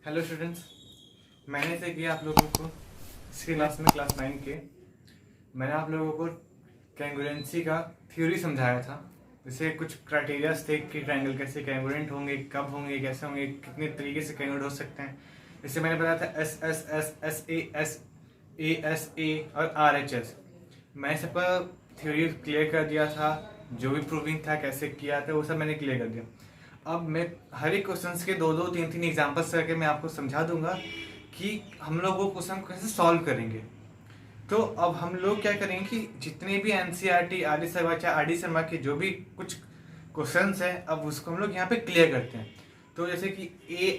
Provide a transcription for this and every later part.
Hello students, मैंने से किया आप लोगों को इसके क्लास में क्लास 9 के मैंने आप लोगों को कैंगुरेंसी का थ्योरी समझाया था। जैसे कुछ क्राइटेरियाज थे कि ट्रायंगल कैसे कैंगुरेंट होंगे, कब होंगे, कैसे होंगे, कितने तरीके से कैंगुरेंट हो सकते हैं। जैसे मैंने बताया था S S S S S A और आर एच एस। मैं सबका थ्योरी क्लियर कर दिया था, जो भी प्रूविंग था कैसे किया था वो सब मैंने क्लियर कर दिया। अब मैं हर एक क्वेश्चन के दो दो तीन तीन एग्जाम्पल्स करके मैं आपको समझा दूंगा कि हम लोग वो क्वेश्चन कैसे सॉल्व करेंगे। तो अब हम लोग क्या करेंगे कि जितने भी एनसीईआरटी आर डी शर्मा या आर डी शर्मा के जो भी कुछ क्वेश्चंस हैं अब उसको हम लोग यहाँ पे क्लियर करते हैं। तो जैसे कि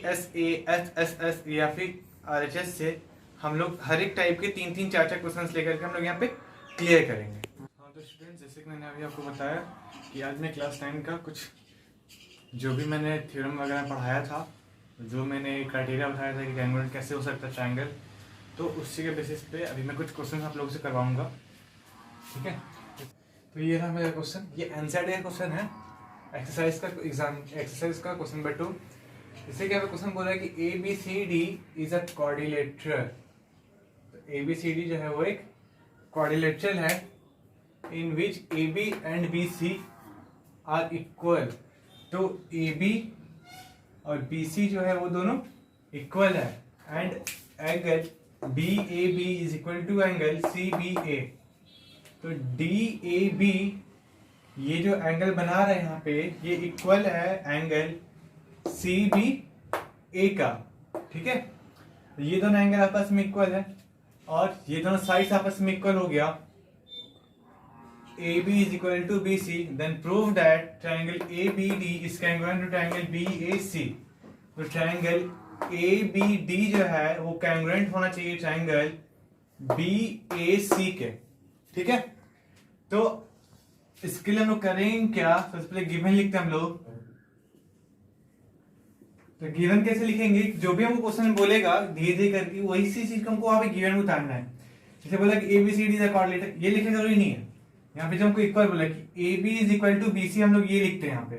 एस या फिर आर एच एस से हम लोग हर एक टाइप के तीन तीन चार चार क्वेश्चन लेकर के हम लोग यहाँ पे क्लियर करेंगे। हाँ तो स्टूडेंट्स, जैसे कि मैंने अभी आपको बताया कि आज मैं क्लास 9 का कुछ जो भी मैंने थ्योरम वगैरह पढ़ाया था, जो मैंने क्राइटेरिया बताया था कि कैंगुरेंट कैसे हो सकता है ट्रायंगल, तो उसी के बेसिस पे अभी मैं कुछ क्वेश्चन आप लोगों से करवाऊंगा। ठीक है, तो ये रहा मेरा क्वेश्चन। ये एनसीईआरटी का क्वेश्चन है, एक्सरसाइज का क्वेश्चन नंबर 2। इससे क्या क्वेश्चन बोल रहा है कि A B C D is a quadrilateral. तो ए बी सी डी जो है वो एक क्वाड्रिलेटरल है in which A B and B C are equal. तो ए बी और बी सी जो है वो दोनों इक्वल है and angle B A B is equal to angle C B A. तो डी ए बी ये जो एंगल बना रहा है यहाँ पे ये इक्वल है एंगल सी बी ए का। ठीक है, तो ये दोनों एंगल आपस में इक्वल है और ये दोनों साइड्स आपस में इक्वल हो गया। AB is equal to BC, then prove that triangle ABD is congruent to triangle BAC। तो triangle ABD जो है वो congruent होना चाहिए triangle BAC के। ठीक है, तो इसके लिए हम लोग करेंगे क्या, सबसे पहले गिवन लिखते हैं हम लोग। तो गिवन कैसे लिखेंगे, जो भी हमको क्वेश्चन बोलेगा धीरे धीरे करके वही सी चीज को हमको वहां पे गिवन में उतारना है। जैसे बोला कि ABCD इज अ क्वाड्रिलेटरल, ये लिखना जरूरी नहीं है। यहाँ पे जो हमको इक्वल बोला कि A B is equal to B C, हम लोग ये लिखते हैं यहाँ पे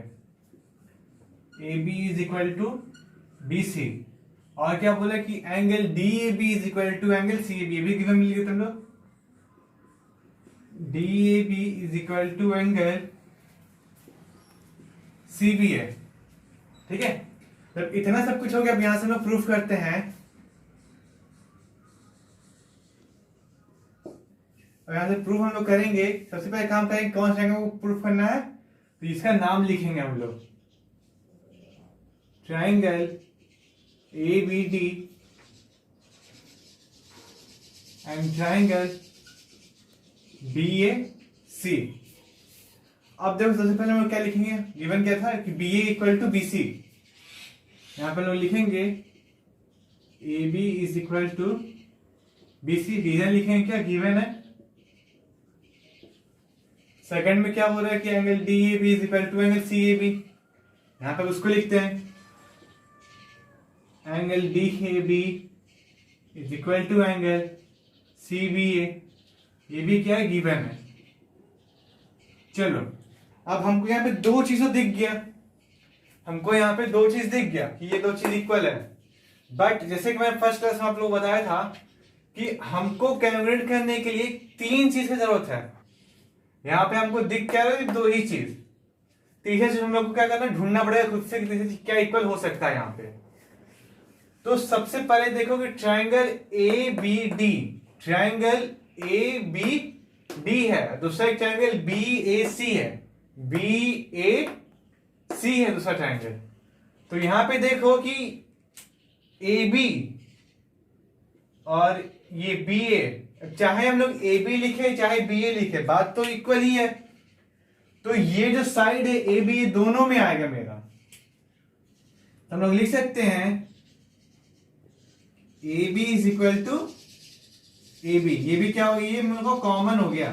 A B is equal to B C. और क्या बोला कि angle D A B is equal to angle C A B, ये भी गिवन मिल गया। तुम लोग D A B is equal to angle C B है। ठीक है, जब इतना सब कुछ हो गया अब यहां से हम लोग प्रूफ करते हैं। और यहाँ से प्रूफ हम लोग करेंगे। सबसे पहले काम करेंगे कौन सा एंगल को प्रूफ करना है, तो इसका नाम लिखेंगे हम लोग triangle A B D and triangle B A C. अब देखो सबसे पहले हम लोग क्या लिखेंगे, गिवन क्या था कि B A equal to B C. यहां पर लोग लिखेंगे A B is equal to B C. Reason लिखेंगे क्या, गिवन है। सेकंड में क्या हो रहा है कि angle D A B is equal to angle C A B, यहां पर उसको लिखते हैं angle D A B is equal to angle C B A. ये भी क्या है, गिवन है। चलो अब हमको यहाँ पे दो चीजों दिख गया, हमको यहाँ पे दो चीज दिख गया कि ये दो चीज इक्वल है। बट जैसे कि मैंने फर्स्ट क्लास में आप लोग बताया था कि हमको कैलकुलेट करने के लिए तीन चीज की जरूरत है। यहाँ पे हमको दिख क्या रहा है, दो ही चीज। तीसरी चीज हम लोग को क्या करना है, ढूंढना पड़ेगा खुद से कि तीसरी चीज क्या इक्वल हो सकता है यहाँ पे। तो सबसे पहले देखो कि triangle A B D, triangle A B D है, दूसरा एक ट्रायंगल बी ए सी है, बी ए सी है दूसरा ट्रायंगल। तो यहां पे देखो कि ए बी और ये बी ए, चाहे हम लोग ए बी लिखे चाहे बी ए लिखे बात तो इक्वल ही है। तो ये जो साइड है ए बी दोनों में आएगा मेरा। तो हम लोग लिख सकते हैं A B is equal to A B. ये भी क्या हो गया, ये मेरे को कॉमन हो गया।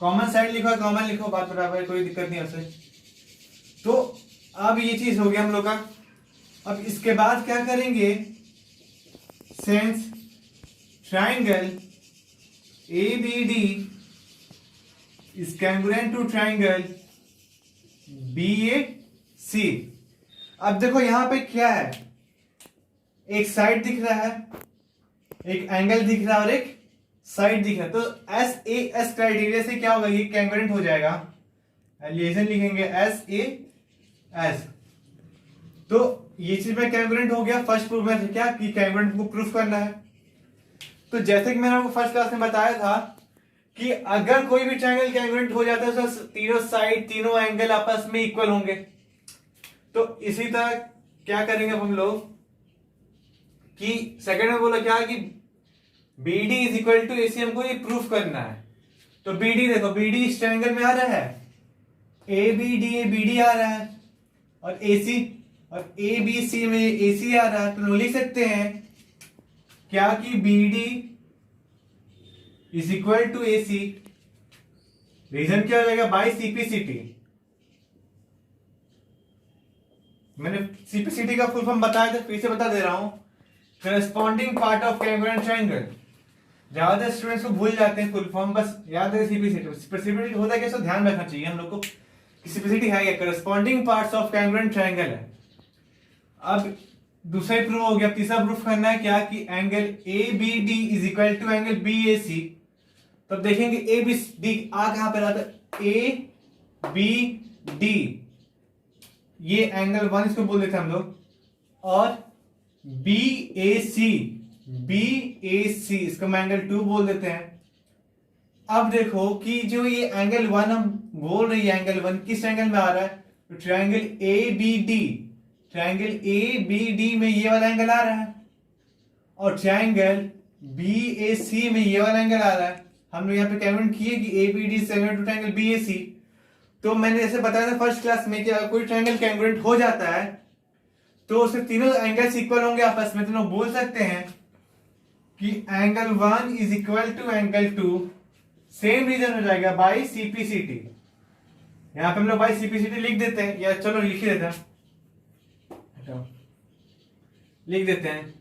कॉमन साइड लिखो, कॉमन लिखो, बात बराबर, कोई दिक्कत नहीं उससे। तो अब ये चीज हो गया हम लोग का। अब इसके बाद क्या करेंगे, since triangle A B D is congruent to triangle B A C. अब देखो यहाँ पे क्या है, एक साइड दिख रहा है, एक एंगल दिख रहा है और एक साइड दिख रहा है। तो एस ए एस क्राइटेरिया से क्या होगा, ये कैंगोरेंट हो जाएगा। एलिएशन लिखेंगे एस ए एस, तो ये चीज में कैंगोरेंट हो गया। फर्स्ट प्रूफ में क्या कि कैंगोरेंट को प्रूफ करना है। तो जैसे कि मैंने आपको फर्स्ट क्लास में बताया था कि अगर कोई भी ट्रायंगल कैंगोरेंट हो जाता है तो तीनों साइड तीनों एंगल आपस में इक्वल होंगे। तो इसी तरह क्या करेंगे हम लोग कि सेकंड में बोला क्या कि BD is equal to AC, हमको ये प्रूफ करना है। तो BD देखो, BD इस ट्रायंगल में आ रहा है, ABD आ रहा है, और ABC में AC आ रहा है। तो लिख सकते हैं क्या कि BD is equal to AC, reason क्या हो जाएगा, बाई CPCT। मैंने CPCT का फुल फॉर्म बताया था, फिर से बता दे रहा हूं, corresponding part of congruent triangle. ज्यादातर स्टूडेंट्स को भूल जाते हैं फुल फॉर्म, बस याद है CPCT होता है, कैसे ध्यान रखना चाहिए हम लोग को। CPCT है क्या, corresponding parts of congruent triangle है। अब दूसरा प्रूफ हो गया, तीसरा प्रूफ करना है क्या कि angle ABD is equal to angle BAC। तो देखेंगे ABD आ कहां पर आता है, ABD, ये एंगल 1 इसको बोल देते हैं हम लोग, और BAC इसको हम एंगल 2 बोल देते हैं। अब देखो कि जो ये एंगल 1 हम बोल रहे हैं, एंगल 1 किस एंगल में आ रहा है, तो ट्रायंगल ABD में ये वाला एंगल आ रहा है, और ट्रायंगल BAC में ये वाला एंगल आ रहा है। हम लोग यहाँ पे कैलकुलेट किए कि ABD is equal to triangle BAC। तो मैंने जैसे बताया था फर्स्ट क्लास में कि अगर कोई ट्रायंगल कैंगोरेंट हो जाता है तो उसके तीनों एंगल्स इक्वल होंगे आपस में। तो लोग बोल सकते हैं कि angle 1 is equal to angle 2, same reason हो जाएगा बाई CPCT। यहां पे हम लोग बाई CPCT लिख देते हैं, या चलो लिख ही देते हैं, लिख देते हैं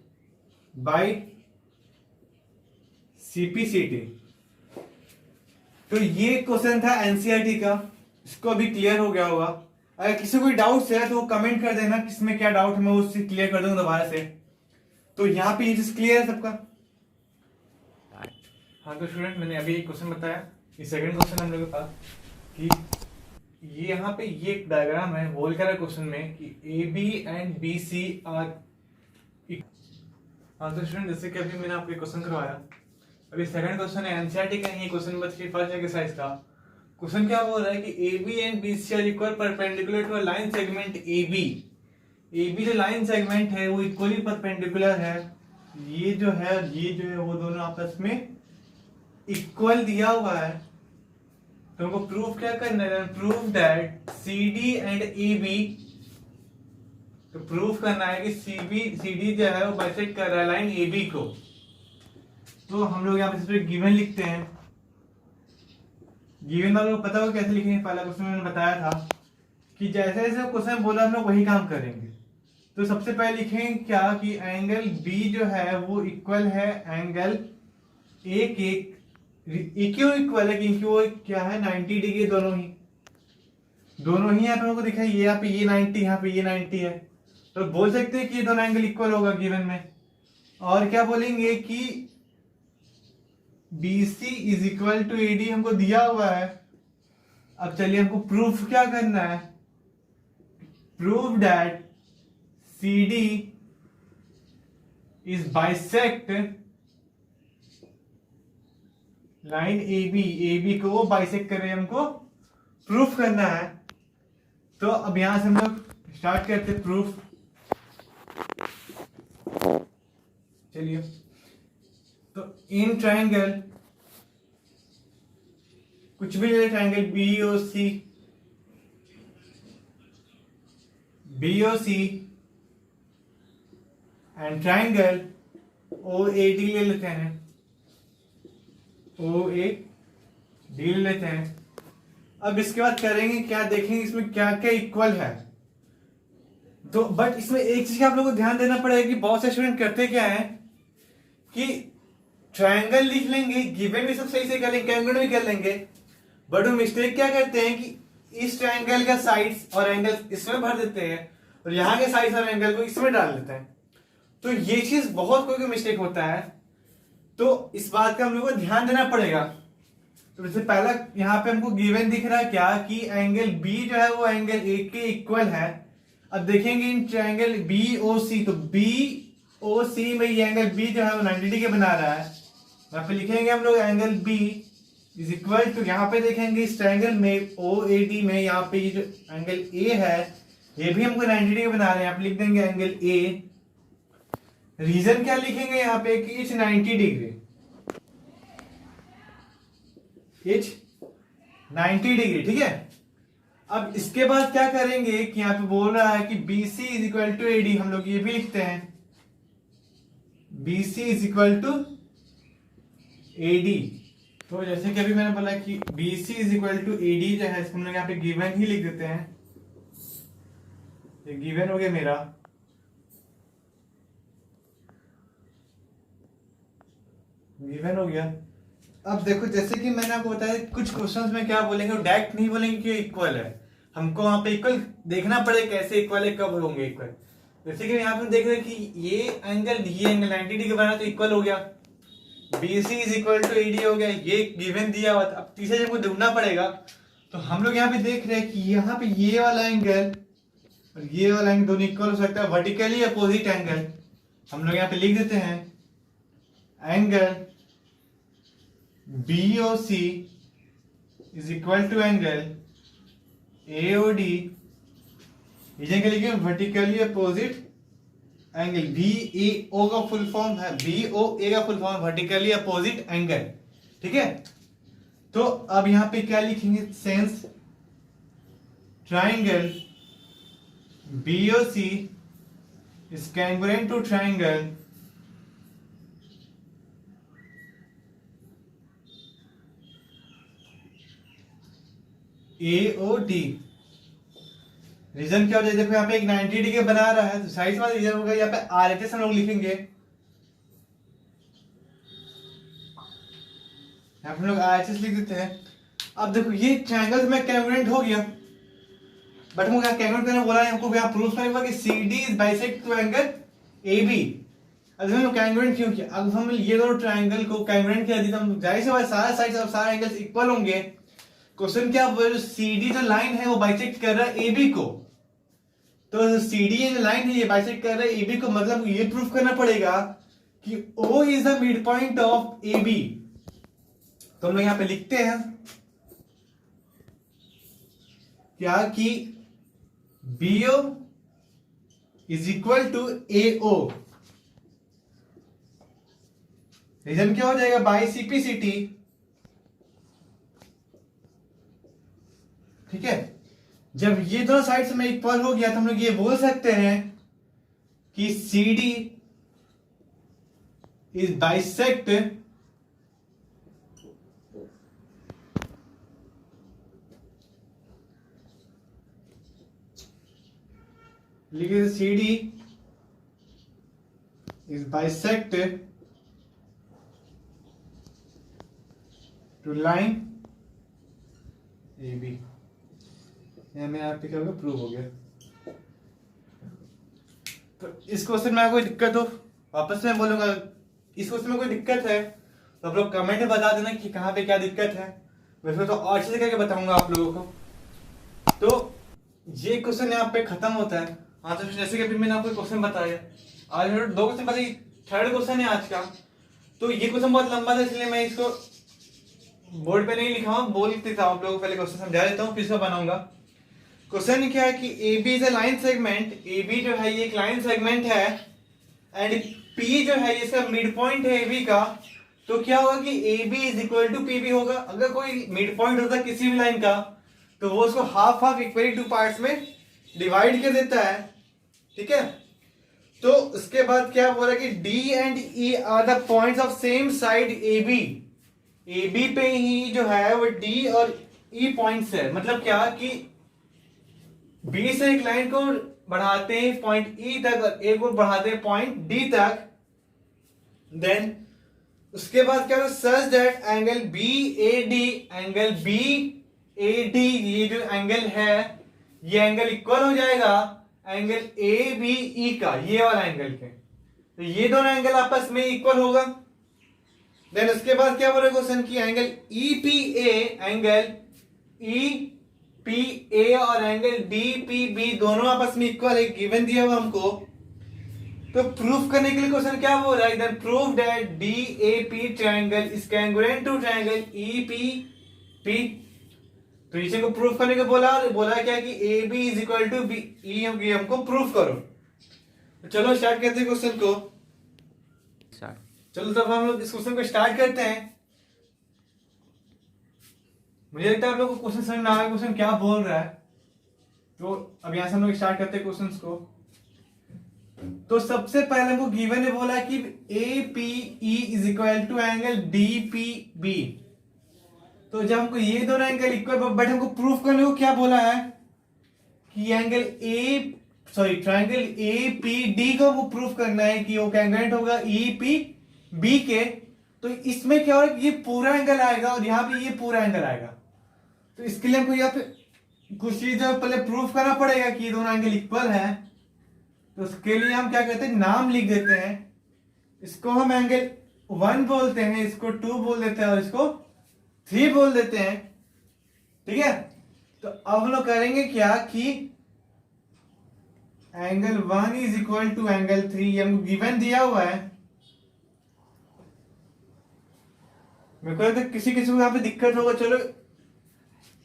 बाई CPCT। तो ये क्वेश्चन था NCERT का, इसको अभी क्लियर हो गया होगा। अगर किसी को डाउट है तो वो कमेंट कर देना किसमें क्या डाउट है, मैं उससे क्लियर कर दूंगा दोबारा से। तो यहाँ पे ये चीज क्लियर है सबका। हाँ तो स्टूडेंट, मैंने अभी एक क्वेश्चन बताया, ये सेकंड क्वेश्चन हम लोगों का कि ये यहाँ पे ये एक डायग्राम है बोल कर क्वेश्चन में कि AB एंड BC आर। हाँ तो स्टूडेंट, जैसे कि अभी मैंने आपको क्वेश्चन करवाया, अभी सेकंड क्वेश्चन है NCERT का, ये क्वेश्चन नंबर 3 फर्स्ट एक्सरसाइज का। क्वेश्चन क्या बोल रहा है कि AB and BC are equal perpendicular to a line segment AB। AB जो लाइन सेगमेंट है वो इक्वली परपेंडिकुलर है, ये जो है वो दोनों आपस में इक्वल दिया हुआ है। तो हमको प्रूफ क्या करना है, proof that CD and AB, तो प्रूफ करना है कि CD जो है वो बाइसेक्ट कर रहा है लाइन AB को। तो हम लोग यहाँ पे गिवन लिखते हैं। गिवन आप लोग पता हो कैसे लिखेंगे, पहला क्वेश्चन मैंने बताया था कि जैसे जैसे क्वेश्चन बोला हम लोग वही काम करेंगे। तो सबसे पहले लिखेंगे क्या कि एंगल B जो है वो इक्वल है एंगल A के, क्यों इक्वल है क्योंकि वो क्या है 90 डिग्री, दोनों ही यहाँ पे हमको दिखा है, ये यहाँ पे ये 90, यहाँ पे ये 90 है। तो बोल सकते हैं कि ये दोनों एंगल इक्वल होगा गिवन में। और क्या बोलेंगे कि BC is equal to AD हमको दिया हुआ है। अब चलिए हमको प्रूफ क्या करना है, proof that CD is bisect line AB को वो बाइसेक्ट कर रहे हैं, हमको प्रूफ करना है। तो अब यहां से हम लोग स्टार्ट करते प्रूफ। चलिए, तो इन ट्रायंगल कुछ भी ले, triangle BOC and triangle OAD ले लेते हैं, OAD ले लेते हैं। अब इसके बाद करेंगे क्या, देखेंगे इसमें क्या क्या इक्वल है। तो बट इसमें एक चीज आप लोगों को ध्यान देना पड़ेगा कि बहुत से स्टूडेंट करते क्या है कि ट्रायंगल लिख लेंगे, गिवन भी सब सही से कर लेंगे, कैंगल भी कर लेंगे, बट वो मिस्टेक क्या करते हैं कि इस ट्रायंगल का साइड्स और एंगल इसमें भर देते हैं और यहाँ के साइड वाले एंगल को इसमें डाल देते हैं। तो ये चीज बहुत कोई मिस्टेक होता है, तो इस बात का हम लोग को ध्यान देना पड़ेगा। तो जैसे पहला यहाँ पे हमको गिवन दिख रहा है क्या कि एंगल बी जो है वो एंगल ए के इक्वल है। अब देखेंगे इन ट्रायंगल बी ओ सी, तो बी ओ सी में ये एंगल बी जो है वो 90 डिग्री बना रहा है। यहाँ पे लिखेंगे हम लोग angle B is equal to, यहाँ पे देखेंगे इस ट्रायंगल में ओ ए डी में यहाँ पे ये जो एंगल ए है ये भी हमको 90 डिग्री बना रहे हैं। यहाँ पे लिख देंगे एंगल ए। रीजन क्या लिखेंगे यहाँ पे कि इट्स 90 डिग्री, इट्स 90 डिग्री, ठीक है। अब इसके बाद क्या करेंगे कि यहाँ पे बोल रहा है कि BC is equal to AD, हम लोग ये भी लिखते हैं BC is equal to AD। तो जैसे कि अभी मैंने बोला कि BC is equal to AD जो है हम लोग यहाँ पे गिवन ही लिख देते हैं। ये गिवन हो गया मेरा। गिवन हो गया। अब देखो जैसे कि मैंने आपको बताया कुछ क्वेश्चंस में क्या बोलेंगे, डायरेक्ट नहीं बोलेंगे कि इक्वल है। हमको वहां पे इक्वल देखना पड़ेगा कैसे इक्वल है, कब होंगे इक्वल। जैसे कि यहाँ पे देख रहे हैं कि ये एंगल 90 डिग्री बना तो इक्वल हो गया, BC is equal to AD हो गया, ये गिवन दिया हुआ था। अब तीसरे हमको ढूंढना पड़ेगा। तो हम लोग यहाँ पे देख रहे हैं कि यहाँ पे ये वाला एंगल और ये वाला एंगल दोनों इक्वल हो सकता है, वर्टिकली अपोजिट एंगल। हम लोग यहाँ पे लिख देते हैं angle BOC is equal to angle AOD। ये क्या लिखे वर्टिकली अपोजिट एंगल। BAO का फुल फॉर्म है, BOA का full form vertically opposite angle, ठीक है। तो अब यहां पे क्या लिखेंगे, since triangle BOC is congruent to triangle AOD। Reason क्या हो जाए, देखो यहाँ पे एक 90 डिग्री बना रहा है तो साइड वाला रीजन होगा। यहाँ पे RHS हम लोग लिखेंगे, यहाँ पे हम लोग RHS लिख देते हैं। अब देखो ये ट्रायंगल में कैंगुरेंट हो गया, बट हमको क्या कैंगुरेंट करने बोला है, हमको यहाँ प्रूफ करना कि CD is bisect to angle AB। अब हम कैंगुरेंट क्यों किया, अब हम ये दोनों ट्रायंगल को कैंगुरेंट किया तो हम जाहिर सी बात सारा साइड और सारे एंगल्स इक्वल होंगे। क्वेश्चन क्या, CD जो लाइन है वो बाइसेक्ट कर रहा है AB को, तो CD जो लाइन है ये बाइसेक्ट कर रहा है AB को, मतलब ये प्रूफ करना पड़ेगा कि O is the mid point of AB। तो हम लोग यहां पे लिखते हैं क्या कि BO is equal to AO। Reason क्या हो जाएगा, बाई CPCT, ठीक है। जब ये दोनों साइड्स में इक्वल हो गया तो हम लोग ये बोल सकते हैं कि CD इज बाइसेक्ट लिखिए CD is bisect to line AB। में यहाँ पे क्या होगा, प्रूव हो गया। तो इस क्वेश्चन में कोई दिक्कत हो, वापस मैं बोलूंगा, इस क्वेश्चन में कोई दिक्कत है तो आप लोग कमेंट में बता देना कि कहाँ पे क्या दिक्कत है। वैसे तो और अच्छे से करके बताऊंगा आप लोगों को। तो ये क्वेश्चन यहाँ पे खत्म होता है। हाँ, तो जैसे कि अभी मैंने आपको क्वेश्चन बताया, आज मेरे 2 क्वेश्चन बचे, 3rd क्वेश्चन है आज का। तो ये क्वेश्चन बहुत लंबा था इसलिए मैं इसको बोर्ड पे नहीं लिखा हूँ, बोल देता हूँ आप लोगों को, पहले क्वेश्चन समझा देता हूँ फिर इसको बनाऊंगा। क्वेश्चन क्या है कि AB is a line segment, AB जो है ये एक लाइन सेगमेंट है, एंड P जो है इसका मिड पॉइंट है AB का। तो क्या होगा कि AB is equal to PB होगा। अगर कोई मिड पॉइंट होता है किसी भी लाइन का तो वो उसको हाफ हाफ इक्वली 2 पार्ट्स में डिवाइड कर देता है, ठीक है। तो उसके बाद क्या बोल रहा है कि D and E are the points of same side AB। AB पे ही जो है वो D और E पॉइंट्स है। मतलब क्या कि B से एक लाइन को बढ़ाते हैं पॉइंट E तक और A को बढ़ाते हैं पॉइंट D तक। देन उसके बाद क्या होगा, such that angle BAD, angle BAD ये जो एंगल है ये एंगल इक्वल हो जाएगा एंगल ए बी ई का, ये वाला एंगल के, तो ये दोनों एंगल आपस में इक्वल होगा। देन उसके बाद क्या बोल रहे क्वेश्चन की angle E P A, angle E P A और एंगल डी पी बी दोनों आपस में इक्वल है, गिवन दिया हुआ हमको। तो प्रूफ करने के लिए क्वेश्चन क्या बोल रहा है, then prove that D A P triangle is congruent to triangle E P P. तो इसे को प्रूफ करने को बोला क्या कि A B is equal to B E, हमको प्रूफ करो। तो चलो स्टार्ट करते हैं क्वेश्चन को। चलो तब हम लोग इस क्वेश्चन को स्टार्ट करते हैं। मुझे लगता है आप लोग को क्वेश्चन समझ में आ गया क्वेश्चन क्या बोल रहा है। तो अब यहां से हम लोग स्टार्ट करते हैं क्वेश्चंस को। तो सबसे पहले हमको गिवन ने बोला कि A P E is equal to angle D P B. तो जब हमको ये दोनों एंगल इक्वल, बट हमको प्रूफ करने को क्या बोला है कि angle triangle A P D को हमको प्रूफ करना है कि वो कांग्रुएंट होगा ई पी बी के। तो इसमें क्या होगा, ये पूरा एंगल आएगा और यहाँ पे ये पूरा एंगल आएगा। तो इसके लिए हमको यहाँ पे कुछ चीज पहले प्रूफ करना पड़ेगा कि ये दोनों एंगल इक्वल है। तो उसके लिए हम क्या करते हैं, नाम लिख देते हैं। इसको हम एंगल 1 बोलते हैं, इसको 2 बोल देते हैं और इसको 3 बोल देते हैं। ठीक है, तो अब हम लोग करेंगे क्या कि angle 1 is equal to angle 3, ये हमको गिवन दिया हुआ है। मेरे को लगता है किसी किसी को यहाँ पे दिक्कत होगा। चलो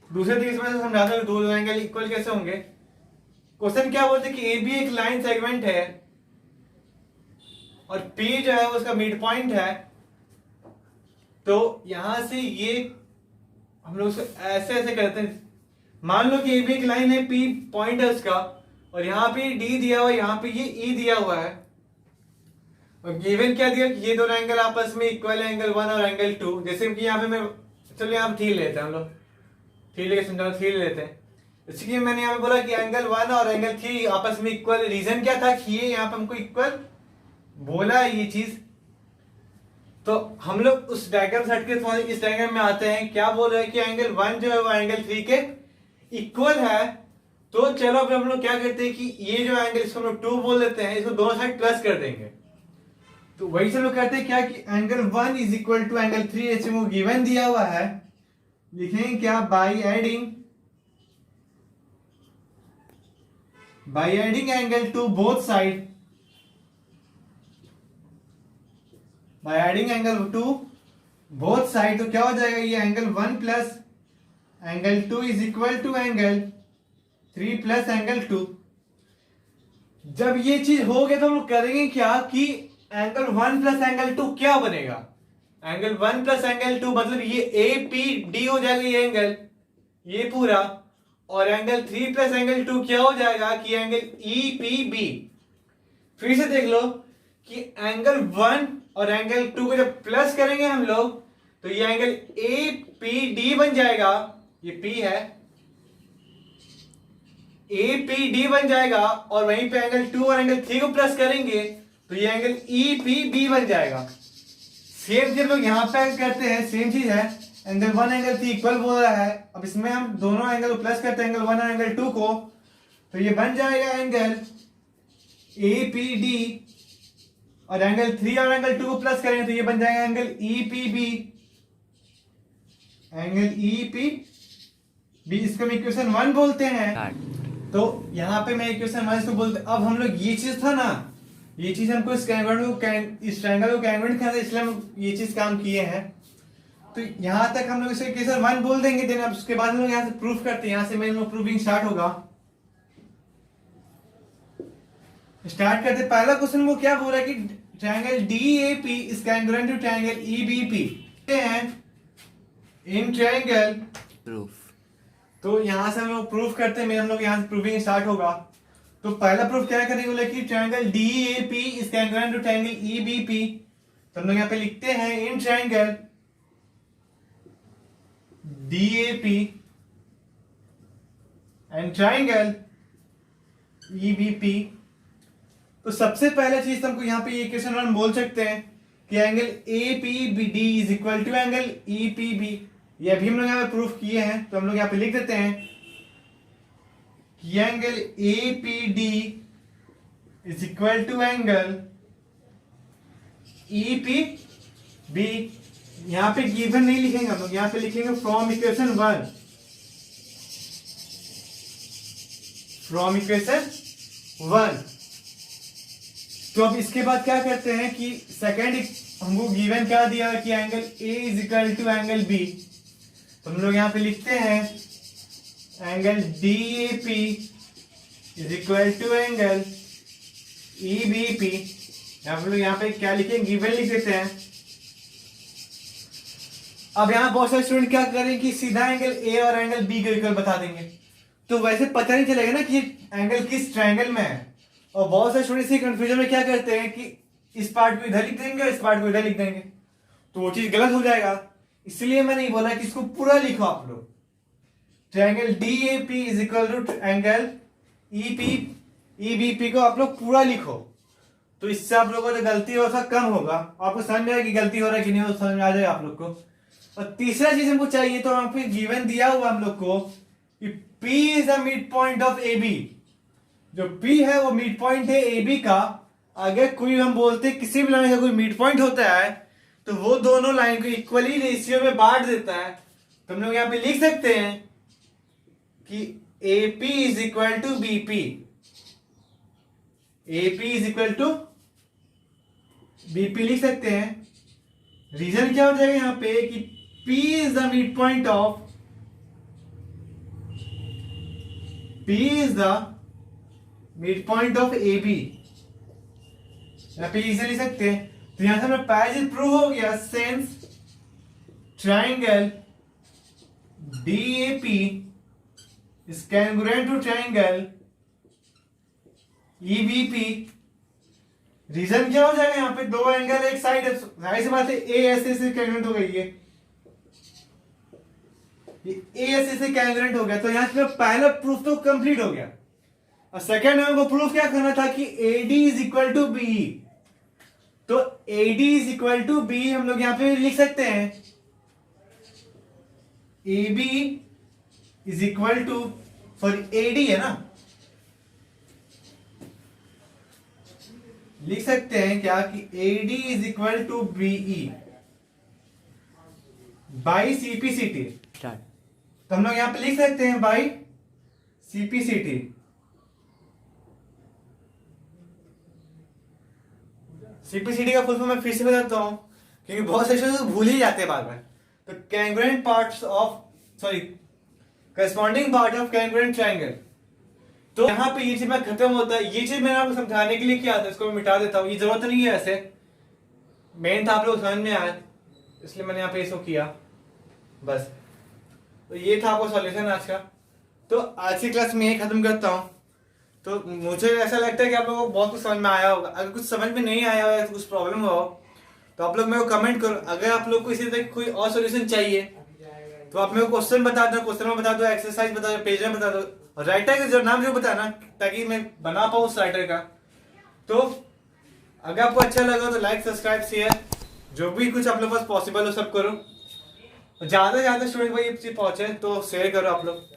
दूसरे तरीके से मैं समझाता हूँ दो एंगल इक्वल कैसे होंगे। क्वेश्चन क्या बोलते हैं कि ए बी एक लाइन सेगमेंट है और पी जो है उसका मिड पॉइंट है। तो यहां से ये हम लोग ऐसे ऐसे करते हैं। मान लो कि ए बी एक लाइन है, पी पॉइंट है उसका, और यहाँ पे डी दिया हुआ है, यहाँ पे ये ई दिया हुआ है। और गिवन क्या दिया कि ये दोनों एंगल आपस में इक्वल है, एंगल 1 और एंगल 2। जैसे कि यहाँ पे मैं, चलो यहाँ पे 3 लेते हैं हम लोग, 3 लेके समझा, 3 लेते हैं। इसलिए मैंने यहाँ पे बोला कि एंगल 1 और एंगल 3 आपस में इक्वल। रीजन क्या था कि ये यहाँ पे हमको इक्वल बोला है ये चीज। तो हम लोग उस डायग्राम सेट के थ्रू इस डायग्राम में आते हैं। क्या बोल रहे हैं कि एंगल 1 जो है वो एंगल 3 के इक्वल है। तो चलो अब हम लोग क्या करते हैं कि ये जो एंगल, इसको हम लोग 2 बोल देते हैं, इसको दोनों साइड प्लस कर देंगे। तो वही से लोग कहते हैं क्या कि angle 1 is equal to angle 3, ऐसे वो गिवन दिया हुआ है। लिखेंगे क्या, by adding angle two both side, by adding angle two both side. तो क्या हो जाएगा, ये angle 1 plus angle 2 is equal to angle 3 plus angle 2। जब ये चीज हो गया तो हम लोग करेंगे क्या कि एंगल 1 प्लस एंगल 2 क्या बनेगा, एंगल 1 प्लस एंगल 2 मतलब ये ए पी डी हो जाएगा ये एंगल, ये पूरा। और एंगल 3 प्लस एंगल 2 क्या हो जाएगा कि एंगल ई पी बी। फिर से देख लो कि एंगल 1 और एंगल 2 को जब प्लस करेंगे हम लोग तो ये एंगल ए पी डी बन जाएगा, ये P है, ए पी डी बन जाएगा। और वहीं पे एंगल 2 और एंगल 3 को प्लस करेंगे तो ये एंगल ई पी बी बन जाएगा। सेम चीज लोग यहाँ पे करते हैं, सेम चीज है। एंगल 1 एंगल 3 इक्वल बोल रहा है। अब इसमें हम दोनों एंगल को प्लस करते हैं, एंगल 1 और एंगल 2 को, तो ये बन जाएगा एंगल ए पी डी। और एंगल 3 और एंगल 2 को प्लस करेंगे तो ये बन जाएगा angle E P B, angle E P B. इसको हम इक्वेशन 1 बोलते हैं। तो यहाँ पे मैं इक्वेशन 1 इसको बोलते। अब हम लोग ये चीज था ना, ये चीज हमको इस ट्रायंगल को कांग्रुएंट करना था, इसलिए हम ये चीज काम किए हैं। तो यहां तक हम लोग इसे इक्वेशन 1 बोल देंगे। देन अब उसके बाद हम लोग यहाँ से प्रूफ करते हैं। यहाँ से मेरे प्रूविंग स्टार्ट होगा। स्टार्ट करते, पहला क्वेश्चन वो क्या बोल रहा है कि triangle DAP is congruent to triangle EBP in triangle proof. तो यहां से हम लोग प्रूफ करते हैं। हम लोग यहाँ से प्रूविंग स्टार्ट होगा। तो पहला प्रूफ क्या करेंगे, बोले कि triangle DAP is congruent to triangle EBP। तो हम लोग यहाँ पे लिखते हैं in triangle DAP and triangle EBP। तो सबसे पहला चीज हमको यहाँ पे ये इक्वेशन 1 बोल सकते हैं कि angle APBD is equal to angle EPB। ये अभी हम लोग यहाँ पे प्रूफ किए हैं। तो हम लोग यहाँ पे लिख देते हैं कि angle A P D is equal to angle E P B. यहां पे गिवन नहीं लिखेंगे हम लोग, यहां पे लिखेंगे फ्रॉम इक्वेशन 1, फ्रॉम इक्वेशन 1। तो अब इसके बाद क्या करते हैं कि सेकंड हमको गिवन क्या दिया कि angle A is equal to angle B, तो हम लोग यहां पे लिखते हैं angle D A P is equal to angle E B P. हम लोग यहाँ पे क्या लिखेंगे, गिवन लिख देते हैं। अब यहाँ बहुत सारे स्टूडेंट क्या करें कि सीधा एंगल ए और एंगल बी को इक्वल बता देंगे, तो वैसे पता नहीं चलेगा ना कि एंगल किस ट्रायंगल में है। और बहुत सारे स्टूडेंट इसी कंफ्यूजन में क्या करते हैं कि इस पार्ट को इधर लिख देंगे और इस पार्ट को इधर लिख देंगे, तो वो चीज गलत हो जाएगा। इसलिए मैं नहीं बोला कि इसको पूरा लिखो आप लोग। Triangle D A P is equal to angle E B P को आप लोग पूरा लिखो, तो इससे आप लोगों को जो गलती हो सकता कम होगा। आपको समझ में आएगा कि गलती हो रहा है कि नहीं, हो समझ में आ जाएगा आप लोग को। और तीसरा चीज हमको चाहिए, तो वहां पे गिवन दिया हुआ हम लोग को कि P is the mid point of A B. जो P है वो मिड पॉइंट है ए बी का। अगर कोई हम बोलते किसी भी लाइन का कोई मिड पॉइंट होता है तो वो दोनों लाइन को इक्वली रेशियो में बांट देता है। तो हम लोग यहाँ पे लिख सकते हैं कि A P is equal to B P, A P is equal to B P लिख सकते हैं। रीजन क्या हो जाएगा यहाँ पे कि P is the mid point of, P is the mid point of A B, यहाँ पे इसे लिख सकते हैं। तो यहां से हमें पहला चीज प्रूव हो गया, since triangle D A P is congruent to triangle E B P. Reason क्या हो जाएगा, यहाँ पे दो एंगल एक साइड है, जाहिर सी बात है ए ऐसे से कैंगुरेंट हो गई है, ये ए ऐसे से कैंगुरेंट हो गया। तो यहां से पहला प्रूफ तो कंप्लीट हो गया। और सेकंड में हमको प्रूफ क्या करना था कि AD is equal to B. तो AD is equal to B हम लोग यहां पे लिख सकते हैं, AB is equal to, sorry AD है ना, लिख सकते हैं क्या कि AD is equal to BE by CPCT। तो हम लोग यहां पे लिख सकते हैं बाई CPCT। CPCT का फुल फॉर्म मैं फिर से बताता हूं, क्योंकि बहुत से स्टूडेंट भूल ही जाते हैं बार बार। तो congruent parts of, sorry corresponding part of congruent triangle. तो यहाँ पे ये चीज में खत्म होता है। ये चीज मैंने आपको समझाने के लिए किया था, इसको मैं मिटा देता हूँ, ये जरूरत नहीं है ऐसे, मेन था आप लोग समझ में आया इसलिए मैंने यहाँ पे इसको किया बस। तो ये था आपको सॉल्यूशन आज का। तो आज की क्लास में यही खत्म करता हूँ। तो मुझे ऐसा लगता है कि आप लोगों को बहुत कुछ समझ में आया होगा। अगर कुछ समझ में नहीं आया हो या कुछ प्रॉब्लम हो तो आप लोग मेरे को कमेंट करो। अगर आप लोग को इसी तरह कोई और सॉल्यूशन चाहिए तो आप मेरे को क्वेश्चन बता दो, क्वेश्चन में बता दो, एक्सरसाइज बता दो, पेज में बता दो, और राइटर का जो नाम जो बताना, ताकि मैं बना पाऊँ उस राइटर का। तो अगर आपको अच्छा लगा तो लाइक सब्सक्राइब शेयर जो भी कुछ आप लोग पास पॉसिबल हो सब करो। ज्यादा से ज्यादा स्टूडेंट भाई पहुंचे तो शेयर करो आप लोग।